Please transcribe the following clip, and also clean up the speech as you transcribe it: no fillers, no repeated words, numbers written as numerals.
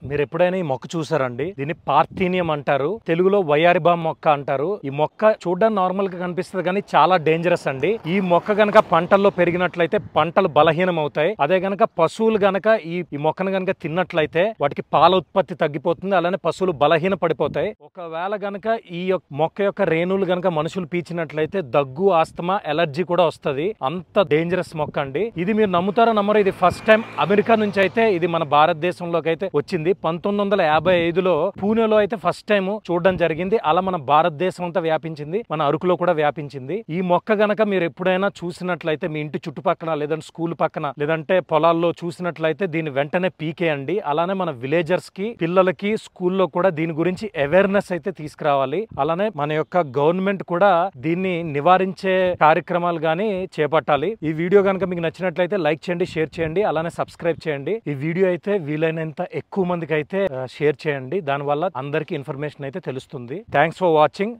మీరు ఎప్పుడైనా ఈ మొక్క చూసారండి? దీన్ని పార్థీనియం అంటారు, తెలుగులో వయారిబామ్ మొక్క అంటారు. ఈ మొక్క చూడడానికి నార్మల్ గా కనిపిస్తుంది కానీ చాలా డేంజరస్ అండి. ఈ మొక్క గనక పంటల్లో పెరిగినట్లయితే పంటలు బలహీనం అవుతాయి. అదే గనక పశువులు గనక ఈ మొక్కను గనక తిన్నట్లయితే వాటికి పాల ఉత్పత్తి తగ్గిపోతుంది, అలానే పశువులు బలహీన పడిపోతాయి. ఒకవేళ గనక ఈ మొక్క యొక్క రేణువులు గనక మనుషులు పీల్చినట్లయితే దగ్గు, ఆస్తమా, ఎలర్జీ కూడా వస్తుంది. అంత డేంజరస్ మొక్క అండి. ఇది మీరు నమ్ముతారో నమ్మరో, ఇది ఫస్ట్ టైం అమెరికా నుంచి అయితే ఇది మన భారతదేశంలోకి అయితే వచ్చింది. 1955లో పూణేలో అయితే ఫస్ట్ టైం చూడడం జరిగింది. అలా మన భారతదేశం అంతా వ్యాపించింది, మన అరకులో కూడా వ్యాపించింది. ఈ మొక్క గనక మీరు ఎప్పుడైనా చూసినట్లయితే మీ ఇంటి చుట్టుపక్కల లేదంటే స్కూల్ పక్కన లేదంటే పొలాల్లో చూసినట్లయితే దీన్ని వెంటనే పీకేయండి. అలానే మన విలేజర్స్ కి, పిల్లలకి స్కూల్లో కూడా దీని గురించి అవేర్నెస్ అయితే తీసుకురావాలి. అలానే మన యొక్క గవర్నమెంట్ కూడా దీన్ని నివారించే కార్యక్రమాలు గానీ చేపట్టాలి. ఈ వీడియో గనక మీకు నచ్చినట్లయితే లైక్ చేయండి, షేర్ చేయండి, అలానే సబ్స్క్రైబ్ చేయండి. ఈ వీడియో అయితే వీలైనంత ఎక్కువ మందికి అయితే షేర్ చేయండి. దానివల్ల అందరికీ ఇన్ఫర్మేషన్ అయితే తెలుస్తుంది. Thanks for watching.